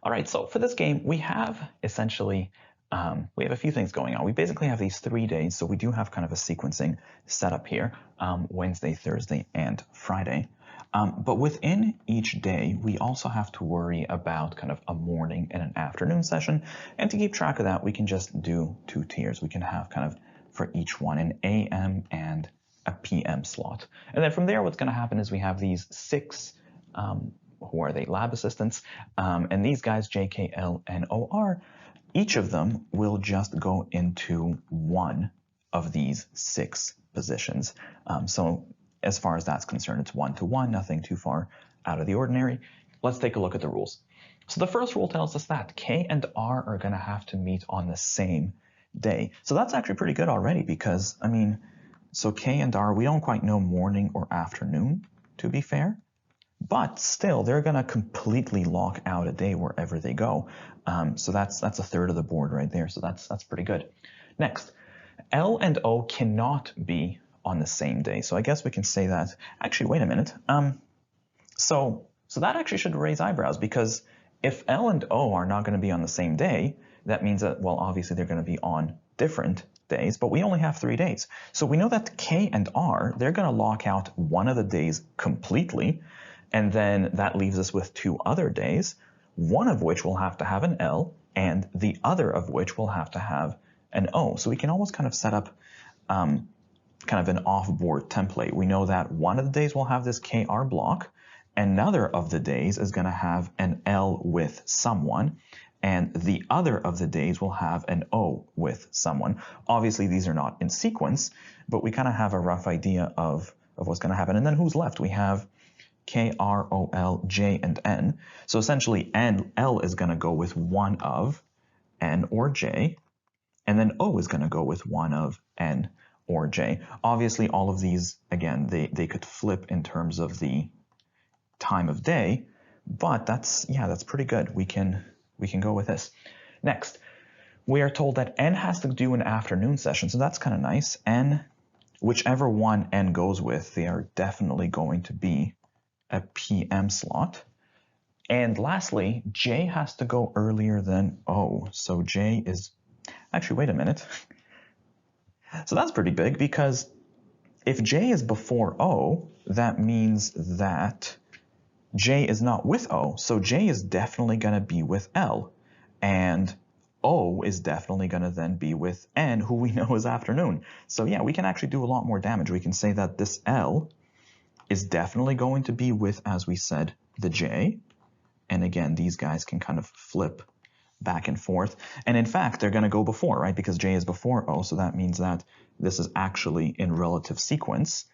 All right, so for this game, we have essentially, we have a few things going on. We basically have these 3 days, so we do have kind of a sequencing setup here, Wednesday, Thursday, and Friday. But within each day, we also have to worry about kind of a morning and an afternoon session. And to keep track of that, we can just do 2 tiers. We can have kind of for each one an AM and a PM slot. And then from there, what's going to happen is we have these 6 who are they? Lab assistants. And these guys, J, K, L, and O, R, each of them will just go into one of these 6 positions. So as far as that's concerned, it's 1-to-1, nothing too far out of the ordinary. Let's take a look at the rules. So the first rule tells us that K and R are going to have to meet on the same day. So that's actually pretty good already because, I mean, so K and R, we don't quite know morning or afternoon, to be fair. But still, they're going to completely lock out a day wherever they go. So that's a third of the board right there. So that's pretty good. Next, L and O cannot be on the same day. So I guess we can say that. Actually, wait a minute. So that actually should raise eyebrows because if L and O are not going to be on the same day, that means that, well, obviously they're going to be on different days, but we only have 3 days. So we know that K and R, they're going to lock out one of the days completely. And then that leaves us with 2 other days, one of which will have to have an L and the other of which will have to have an O. So we can almost kind of set up kind of an off-board template. We know that one of the days will have this KR block, another of the days is going to have an L with someone, and the other of the days will have an O with someone. Obviously, these are not in sequence, but we kind of have a rough idea of what's going to happen. And then who's left? We have K, R, O, L, J, and N. So essentially, L is going to go with one of N or J, and then O is going to go with one of N or J. Obviously, all of these, again, they could flip in terms of the time of day, but that's pretty good. We can go with this. Next, we are told that N has to do an afternoon session, so that's kind of nice. N, whichever one N goes with, they are definitely going to be a PM slot. And lastly, J has to go earlier than O. So J is, actually, wait a minute. So that's pretty big because if J is before O, that means that J is not with O. So J is definitely going to be with L. And O is definitely going to then be with N, who we know is afternoon. So yeah, we can actually do a lot more damage. We can say that this L is definitely going to be with, as we said, the J. And again, these guys can kind of flip back and forth. And in fact, they're going to go before, right? Because J is before O, so that means that this is actually in relative sequence.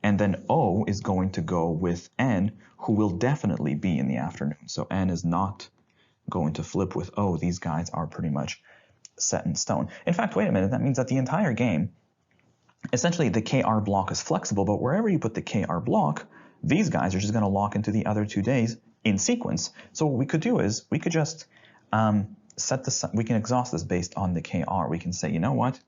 And then O is going to go with N, who will definitely be in the afternoon. So N is not going to flip with O. These guys are pretty much set in stone. In fact, wait a minute, that means that the entire game, essentially, the KR block is flexible, but wherever you put the KR block, these guys are just going to lock into the other 2 days in sequence. So what we could do is we could just we can exhaust this based on the KR. We can say, you know what?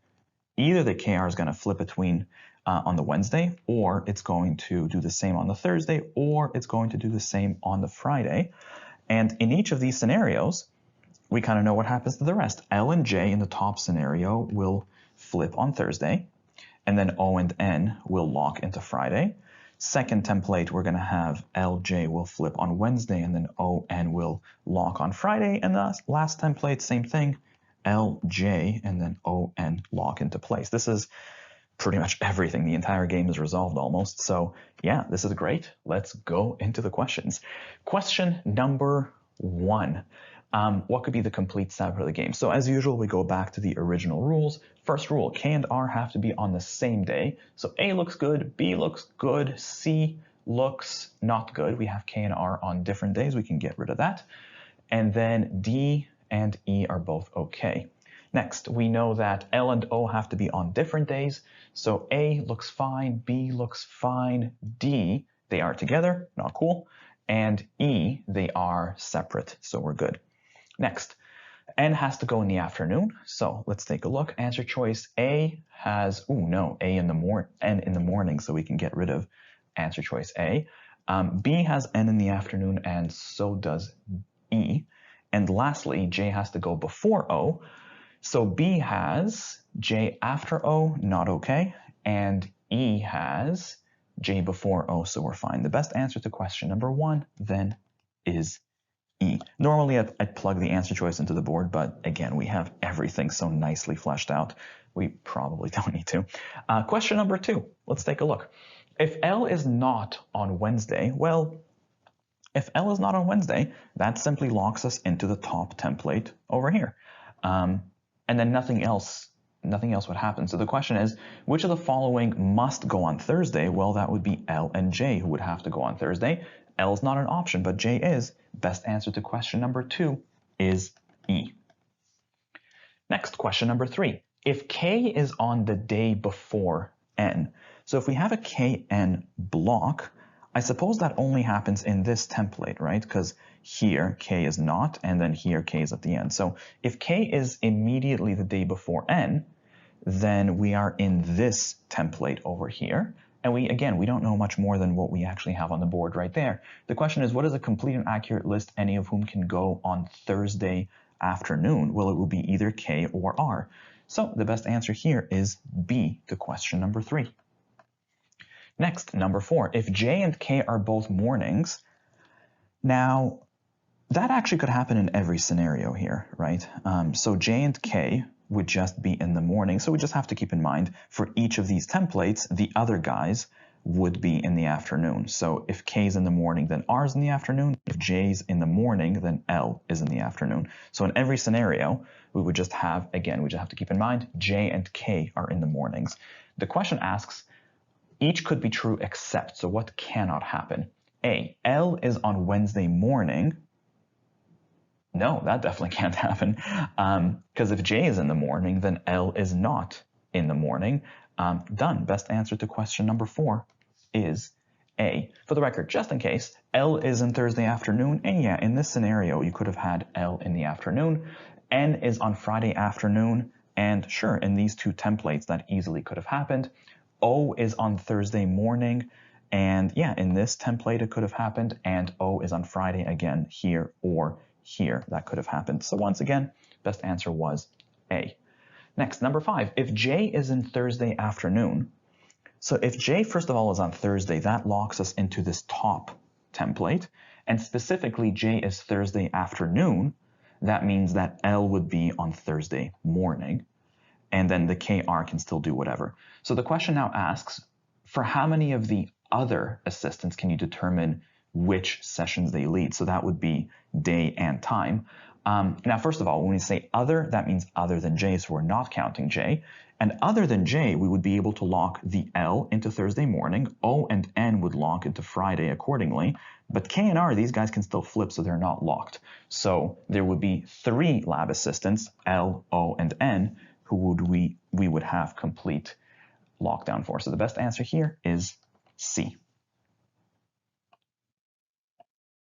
Either the KR is going to flip between on the Wednesday, or it's going to do the same on the Thursday, or it's going to do the same on the Friday. And in each of these scenarios, we kind of know what happens to the rest. L and J in the top scenario will flip on Thursday. And then O and N will lock into Friday. Second template, we're going to have LJ will flip on Wednesday, and then ON will lock on Friday. And the last template, same thing, LJ and then ON lock into place. This is pretty much everything. The entire game is resolved almost. So yeah, this is great. Let's go into the questions. Question number 1. What could be the complete setup of the game? So as usual, we go back to the original rules. First rule, K and R have to be on the same day. So A looks good, B looks good, C looks not good. We have K and R on different days. We can get rid of that. And then D and E are both okay. Next, we know that L and O have to be on different days. So A looks fine, B looks fine, D, they are together, not cool. And E, they are separate, so we're good. Next, N has to go in the afternoon. So let's take a look. Answer choice A has, N in the morning, so we can get rid of answer choice A. B has N in the afternoon, and so does E. And lastly, J has to go before O. So B has J after O, not okay. And E has J before O, so we're fine. The best answer to question number 1 then is E. Normally I'd plug the answer choice into the board, but again, we have everything so nicely fleshed out. We probably don't need to. Question number 2, let's take a look. If L is not on Wednesday, well, if L is not on Wednesday, that simply locks us into the top template over here. And then nothing else would happen. So the question is, which of the following must go on Thursday? Well, that would be L and J who would have to go on Thursday. L is not an option, but J is. Best answer to question number 2 is E. Next, question number 3. If K is on the day before N, so if we have a KN block, I suppose that only happens in this template, right? Because here K is not, and then here K is at the end. So if K is immediately the day before N, then we are in this template over here. And we don't know much more than what we actually have on the board right there. The question is, what is a complete and accurate list, any of whom can go on Thursday afternoon? Well, it will be either K or R. So the best answer here is B to question number 3. Next, number 4, if J and K are both mornings, now that actually could happen in every scenario here, right? So J and K would just be in the morning. So we just have to keep in mind for each of these templates, the other guys would be in the afternoon. So if K is in the morning, then R is in the afternoon. If J is in the morning, then L is in the afternoon. So in every scenario, we would just have, again, we just have to keep in mind J and K are in the mornings. The question asks, each could be true except, so what cannot happen? A, L is on Wednesday morning. No, that definitely can't happen. Because if J is in the morning, then L is not in the morning. Done. Best answer to question number 4 is A. For the record, just in case, L is in Thursday afternoon. And yeah, in this scenario, you could have had L in the afternoon. N is on Friday afternoon. And sure, in these 2 templates, that easily could have happened. O is on Thursday morning. And yeah, in this template, it could have happened. And O is on Friday again, here or here. That could have happened. So once again, best answer was A. Next, number 5, if J is in Thursday afternoon. So if J, first of all, is on Thursday, that locks us into this top template. And specifically, J is Thursday afternoon. That means that L would be on Thursday morning. And then the KR can still do whatever. So the question now asks, for how many of the other assistants can you determine which sessions they lead? So that would be day and time. Now, first of all, when we say other, that means other than J, so we're not counting J. And other than J, we would be able to lock the L into Thursday morning. O and N would lock into Friday accordingly. But K and R, these guys can still flip, so they're not locked. So there would be 3 lab assistants, L, O, and N, who we would have complete lockdown for. So the best answer here is C.